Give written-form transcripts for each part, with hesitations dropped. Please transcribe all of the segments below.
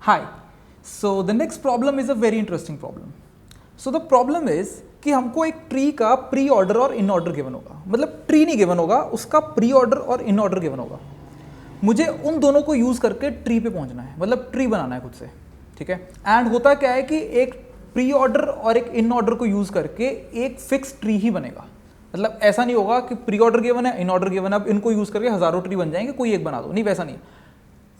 Hi. So the next problem is a very interesting problem. So the problem is कि हमको एक tree का pre order और in order given होगा, मतलब ट्री नहीं गिवन होगा, उसका प्री ऑर्डर और इन ऑर्डर गिवन होगा। मुझे उन दोनों को यूज करके ट्री पे पहुंचना है, मतलब ट्री बनाना है खुद से, ठीक है। एंड होता क्या है कि एक प्री ऑर्डर और एक इन ऑर्डर को यूज करके एक फिक्स ट्री ही बनेगा। मतलब ऐसा नहीं होगा कि प्री ऑर्डर गिवन है, इन ऑर्डर गिवन है, अब इनको यूज करके हजारों ट्री बन जाएंगे, कोई एक बना दो, नहीं वैसा नहीं है।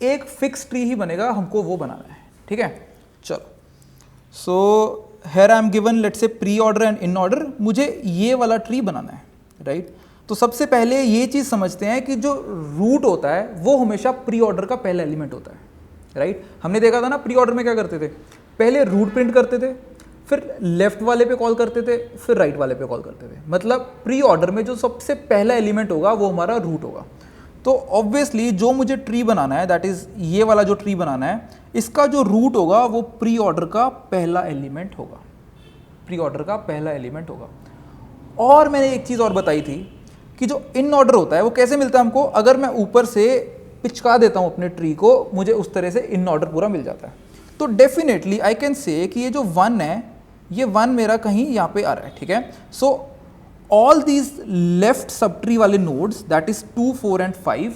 एक फिक्स ट्री ही बनेगा, हमको वो बनाना है, ठीक है। चलो, so here I am given let's say pre order and in order, मुझे ये वाला ट्री बनाना है, राइट। तो सबसे पहले ये चीज़ समझते हैं कि जो रूट होता है वो हमेशा प्री ऑर्डर का पहला एलिमेंट होता है, राइट। हमने देखा था ना प्री ऑर्डर में क्या करते थे, पहले रूट प्रिंट करते थे, फिर लेफ्ट वाले पे कॉल करते थे, फिर राइट वाले पे कॉल करते थे। मतलब प्री ऑर्डर में जो सबसे पहला एलिमेंट होगा वो हमारा रूट होगा। तो ऑब्वियसली जो मुझे ट्री बनाना है, दैट इज ये वाला जो ट्री बनाना है, इसका जो रूट होगा वो प्री ऑर्डर का पहला एलिमेंट होगा, प्री ऑर्डर का पहला एलिमेंट होगा। और मैंने एक चीज़ और बताई थी कि जो इन ऑर्डर होता है वो कैसे मिलता है हमको, अगर मैं ऊपर से पिचका देता हूँ अपने ट्री को, मुझे उस तरह से इन ऑर्डर पूरा मिल जाता है। तो डेफिनेटली आई कैन से कि ये जो 1 है, ये 1 मेरा कहीं यहाँ पे आ रहा है, ठीक है। सो all these left subtree वाले nodes, that is 2, 4 and 5,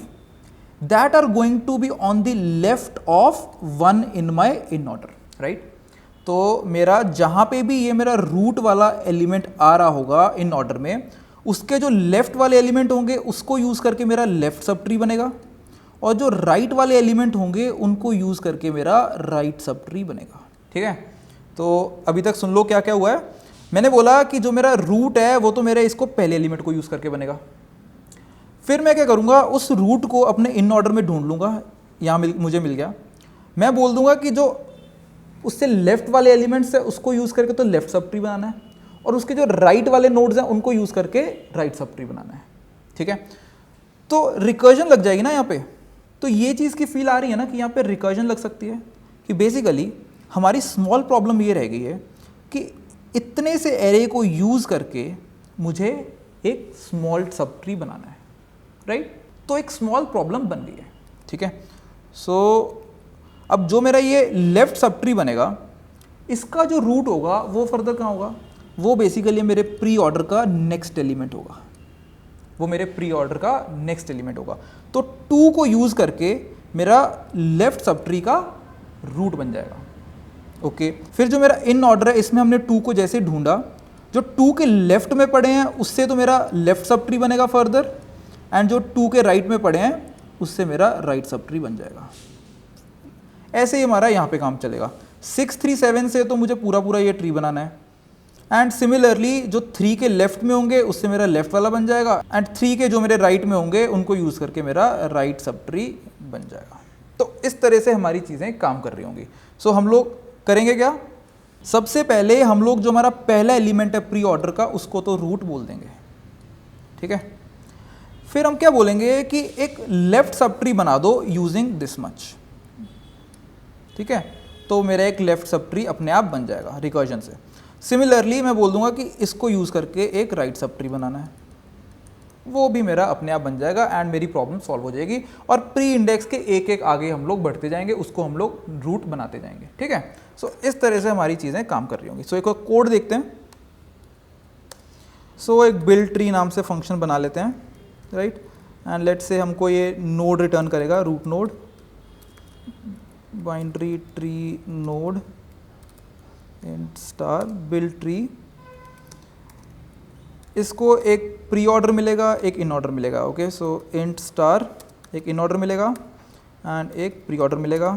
that are going to be on the left of 1 in my in order, right। तो मेरा जहाँ पे भी ये मेरा रूट वाला एलिमेंट आ रहा होगा इन ऑर्डर में, उसके जो लेफ्ट वाले एलिमेंट होंगे उसको यूज़ करके मेरा लेफ्ट सब ट्री बनेगा, और जो राइट वाले एलिमेंट होंगे उनको यूज़ करके मेरा राइट सब ट्री बनेगा, ठीक है। तो अभी तक सुन लो क्या क्या हुआ है। मैंने बोला कि जो मेरा रूट है वो तो मेरे इसको पहले एलिमेंट को यूज़ करके बनेगा। फिर मैं क्या करूँगा, उस रूट को अपने इन ऑर्डर में ढूंढ लूँगा, यहाँ मुझे मिल गया। मैं बोल दूंगा कि जो उससे लेफ्ट वाले एलिमेंट्स है उसको यूज़ करके तो लेफ्ट सब ट्री बनाना है, और उसके जो राइट वाले नोड्स हैं उनको यूज़ करके राइट सब ट्री बनाना है, ठीक है। तो रिकर्जन लग जाएगी ना यहाँ पे। तो ये चीज़ की फील आ रही है ना कि यहाँ पे रिकर्जन लग सकती है, कि बेसिकली हमारी स्मॉल प्रॉब्लम ये रह गई है कि इतने से एरे को यूज़ करके मुझे एक स्मॉल सब ट्री बनाना है, राइट। तो एक स्मॉल प्रॉब्लम बन गई है, ठीक है। सो अब जो मेरा ये लेफ्ट सब ट्री बनेगा, इसका जो रूट होगा वो फर्दर कहाँ होगा, वो बेसिकली मेरे प्री ऑर्डर का नेक्स्ट एलिमेंट होगा, वो मेरे प्री ऑर्डर का नेक्स्ट एलिमेंट होगा। तो 2 को यूज़ करके मेरा लेफ्ट सब ट्री का रूट बन जाएगा, ओके। फिर जो मेरा इन ऑर्डर है इसमें हमने 2 को जैसे ढूंढा, जो 2 के लेफ्ट में पड़े हैं उससे तो मेरा लेफ्ट सब ट्री बनेगा फर्दर, एंड जो 2 के राइट में पड़े हैं उससे मेरा राइट सब ट्री बन जाएगा। ऐसे ही हमारा यहाँ पे काम चलेगा। 6, 3, 7 से तो मुझे पूरा पूरा ये ट्री बनाना है, एंड सिमिलरली जो 3 के लेफ्ट में होंगे उससे मेरा लेफ्ट वाला बन जाएगा, एंड 3 के जो मेरे राइट में होंगे उनको यूज़ करके मेरा राइट सब ट्री बन जाएगा। तो इस तरह से हमारी चीज़ें काम कर रही होंगी। सो हम लोग करेंगे क्या, सबसे पहले हम लोग जो हमारा पहला एलिमेंट है प्री ऑर्डर का उसको तो रूट बोल देंगे, ठीक है। फिर हम क्या बोलेंगे कि एक लेफ्ट सब ट्री बना दो यूजिंग दिस मच, ठीक है। तो मेरा एक लेफ्ट सब ट्री अपने आप बन जाएगा रिकर्जन से। सिमिलरली मैं बोल दूंगा कि इसको यूज़ करके एक राइट सब ट्री बनाना है, वो भी मेरा अपने आप बन जाएगा, एंड मेरी प्रॉब्लम सॉल्व हो जाएगी। और प्री इंडेक्स के एक एक आगे हम लोग बढ़ते जाएंगे, उसको हम लोग रूट बनाते जाएंगे, ठीक है। सो इस तरह से हमारी चीज़ें काम कर रही होंगी। सो एक कोड देखते हैं। सो एक बिल्ड ट्री नाम से फंक्शन बना लेते हैं, राइट। एंड लेट्स से हमको ये नोड रिटर्न करेगा, root node, binary tree node int star build tree. इसको एक प्री ऑर्डर मिलेगा, एक इन ऑर्डर मिलेगा, ओके। सो इंट स्टार एक इन ऑर्डर मिलेगा एंड एक प्री ऑर्डर मिलेगा।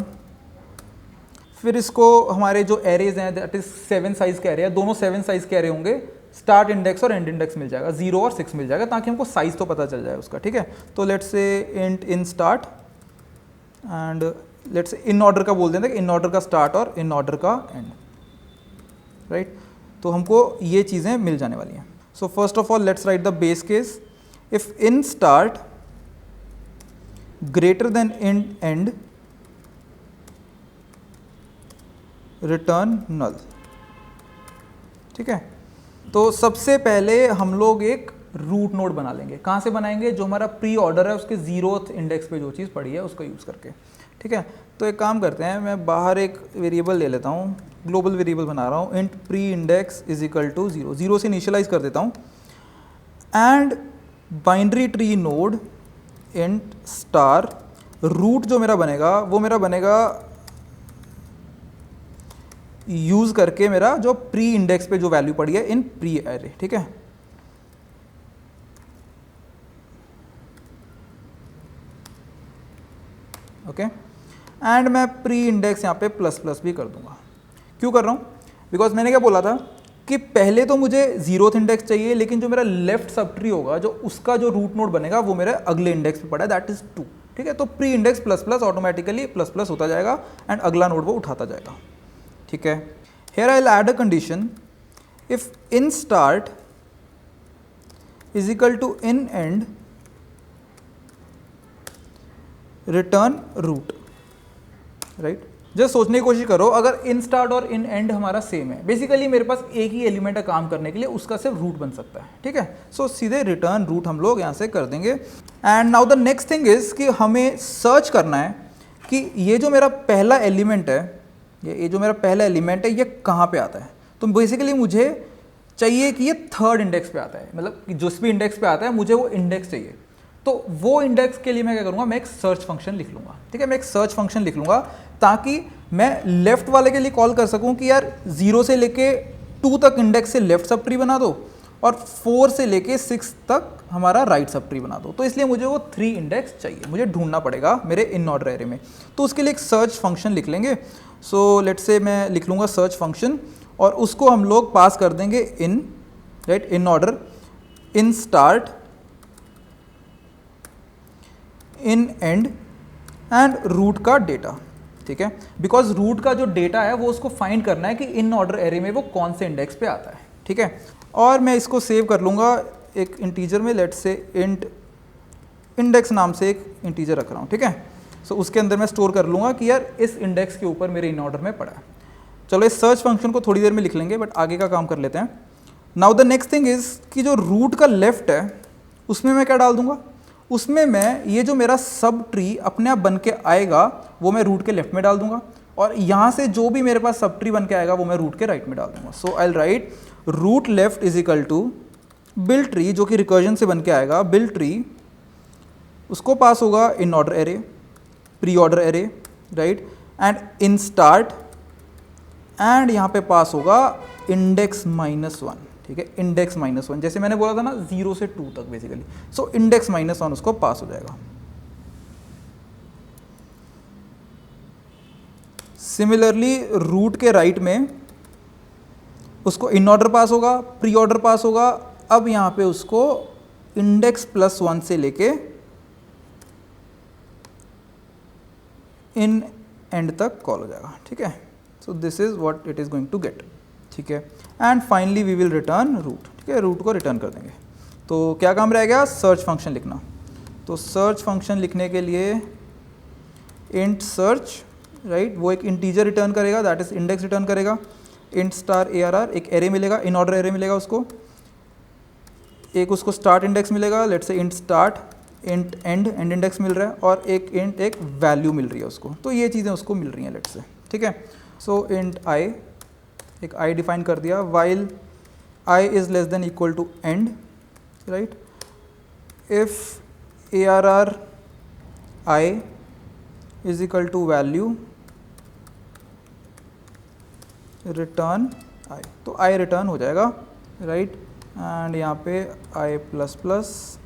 फिर इसको हमारे जो एरेज हैं दैट इज 7 साइज के एरे हैं, दोनों 7 साइज के एरे होंगे, स्टार्ट इंडेक्स और एंड इंडेक्स मिल जाएगा, 0 और 6 मिल जाएगा, ताकि हमको साइज तो पता चल जाए उसका, ठीक है। तो लेट्स से int in start and let's say in order का बोल देते हैं, इन ऑर्डर का स्टार्ट और इन ऑर्डर का एंड, राइट। तो हमको ये चीज़ें मिल जाने वाली हैं। So first of all, let's write the base case. If in start greater than in end, return null, ठीक है। तो सबसे पहले हम लोग एक रूट नोड बना लेंगे। कहाँ से बनाएंगे, जो हमारा प्री ऑर्डर है उसके 0th इंडेक्स पे जो चीज़ पड़ी है उसको यूज़ करके, ठीक है। तो एक काम करते हैं, मैं बाहर एक वेरिएबल ले लेता हूँ, ग्लोबल वेरिएबल बना रहा हूँ, int pre index is equal to 0, 0 से इनिशियलाइज कर देता हूँ, and binary tree node int star root जो मेरा बनेगा वो मेरा बनेगा यूज करके मेरा जो प्री इंडेक्स पे जो वैल्यू पड़ी है इन प्री एरे, ठीक है। ओके, एंड मैं प्री इंडेक्स यहाँ पे प्लस प्लस भी कर दूंगा। क्यों कर रहा हूँ? बिकॉज मैंने क्या बोला था कि पहले तो मुझे 0th इंडेक्स चाहिए, लेकिन जो मेरा लेफ्ट सब ट्री होगा, जो उसका जो रूट नोड बनेगा वो मेरे अगले इंडेक्स पे पड़ा है, दैट इज 2, ठीक है। तो pre index plus plus automatically plus plus होता जाएगा एंड अगला नोड वो उठाता जाएगा, ठीक है। Here I will add a condition, if in start is equal to in end return root, right. Just सोचने की कोशिश करो, अगर इन स्टार्ट और इन एंड हमारा सेम है, बेसिकली मेरे पास एक ही एलिमेंट है काम करने के लिए, उसका सिर्फ रूट बन सकता है, ठीक है। सो सीधे रिटर्न रूट हम लोग यहाँ से कर देंगे। And now the next thing is कि हमें सर्च करना है कि ये जो मेरा पहला एलिमेंट है, ये जो मेरा पहला एलिमेंट है ये कहाँ पे आता है। तो बेसिकली मुझे चाहिए कि ये थर्ड इंडेक्स पे आता है, मतलब कि जिस भी इंडेक्स पे आता है मुझे वो इंडेक्स चाहिए। तो वो इंडेक्स के लिए मैं क्या करूँगा, मैं एक सर्च फंक्शन लिख लूँगा, ठीक है। मैं एक सर्च फंक्शन लिख लूँगा ताकि मैं लेफ्ट वाले के लिए कॉल कर सकूँ कि यार 0 से लेके 2 तक इंडेक्स से लेफ्ट सब ट्री बना दो और 4 से लेके 6 तक हमारा राइट सब ट्री बना दो। तो इसलिए मुझे वो 3 इंडेक्स चाहिए, मुझे ढूंढना पड़ेगा मेरे इन ऑर्डर एरे में। तो उसके लिए एक सर्च फंक्शन लिख लेंगे। सो लेट्स से मैं लिख लूँगा सर्च फंक्शन और उसको हम लोग पास कर देंगे in, right, in order, in start, in end and root का डेटा, ठीक है। बिकॉज रूट का जो डेटा है वो उसको फाइंड करना है कि इन ऑर्डर एरे में वो कौन से इंडेक्स पे आता है, ठीक है। और मैं इसको सेव कर लूँगा एक इंटीजर में, लेट्स से इंट इंडेक्स नाम से एक इंटीजर रख रहा हूँ, ठीक है। सो उसके अंदर मैं स्टोर कर लूँगा कि यार इस इंडेक्स के ऊपर मेरे इन ऑर्डर में पड़ा है। चलो इस सर्च फंक्शन को थोड़ी देर में लिख लेंगे, बट आगे का काम कर लेते हैं। Now the next thing is कि जो रूट का लेफ्ट है उसमें मैं क्या डाल दूंगा, उसमें मैं ये जो मेरा सब ट्री अपने आप बन के आएगा वो मैं रूट के लेफ्ट में डाल दूंगा, और यहाँ से जो भी मेरे पास सब ट्री बन के आएगा वो मैं रूट के राइट में डाल दूंगा। So I will write root left is equal to build tree, जो कि रिकर्जन से बन के आएगा, बिल्ड ट्री उसको पास होगा इन order array, pre order array, right, and in start, and यहाँ पे पास होगा इंडेक्स -1, ठीक है, इंडेक्स -1, जैसे मैंने बोला था ना 0 से 2 तक बेसिकली। सो इंडेक्स -1 उसको पास हो जाएगा। सिमिलरली रूट के राइट में उसको इन ऑर्डर पास होगा, प्री ऑर्डर पास होगा। अब यहाँ पे उसको इंडेक्स +1 से लेके इन एंड तक कॉल हो जाएगा, ठीक है। So this is what it is going to get, ठीक है। And finally we will return root, ठीक है, रूट को रिटर्न कर देंगे। तो क्या काम रह गया, सर्च फंक्शन लिखना। तो सर्च फंक्शन लिखने के लिए इंट सर्च, राइट, वो एक इंटीजर रिटर्न करेगा, दैट इज इंडेक्स रिटर्न करेगा। इंट स्टार ARR एक एरे मिलेगा, इन ऑर्डर एरे मिलेगा उसको, एक उसको स्टार्ट इंडेक्स मिलेगा, लेट्स से int start, int end index मिल रहा है, और एक इंट एक वैल्यू मिल रही है उसको। तो ये चीज़ें उसको मिल रही हैं लेट्स से, ठीक है। सो इंट आई, एक आई डिफाइन कर दिया, while I is less than equal to end, right, if ARR I is equal to value return I, तो आई रिटर्न हो जाएगा, राइट। एंड यहाँ पे आई प्लस प्लस,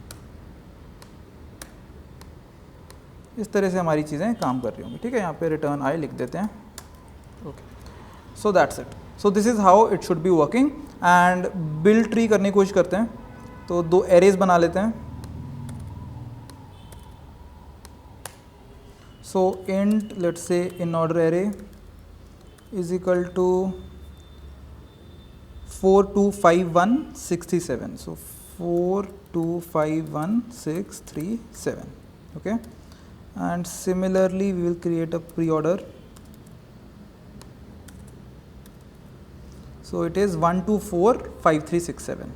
इस तरह से हमारी चीज़ें काम कर रही होंगी, ठीक है। यहाँ पे रिटर्न आई लिख देते हैं, okay. So that's it. So this is how it should be working. And build tree करने की कोशिश करते हैं, तो 2 एरेज बना लेते हैं। सो int let's say in order array is equal to 425167, so 425167, okay. And similarly we will create a pre-order, so it is 1245367.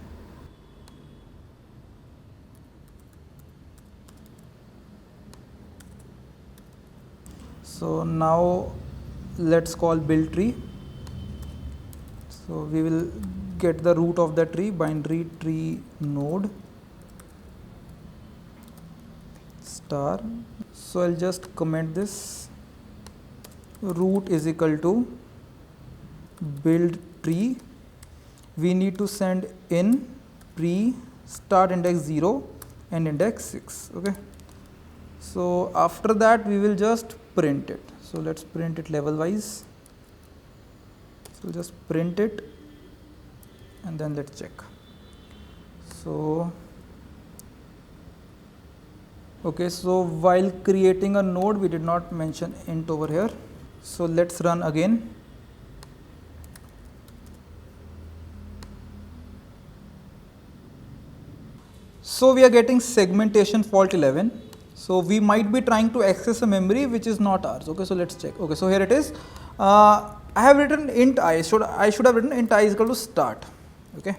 So now let's call build tree. So we will get the root of the tree, binary tree node star. So I'll just comment this, root is equal to build tree. We need to send in pre start index 0 and index 6. Okay. So after that we will just print it. So let's print it level wise. So just print it and then let's check. So okay, so while creating a node we did not mention int over here. So let's run again. So we are getting segmentation fault 11. So we might be trying to access a memory which is not ours. Okay, so let's check. Okay, so here it is. I have written int I. I should have written int I is equal to start. Okay,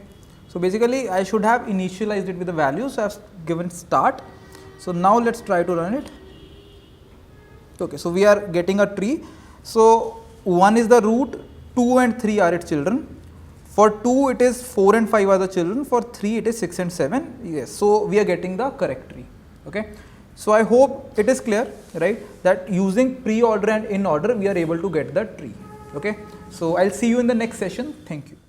so basically I should have initialized it with the value. So I have given start. So now let's try to run it. Okay, so we are getting a tree. So 1 is the root, 2 and 3 are its children. For 2 it is 4 and 5 are the children, for 3 it is 6 and 7. Yes, so we are getting the correct tree. Okay, so I hope it is clear, right, that using pre-order and in order we are able to get the tree. Okay, so I'll see you in the next session. Thank you.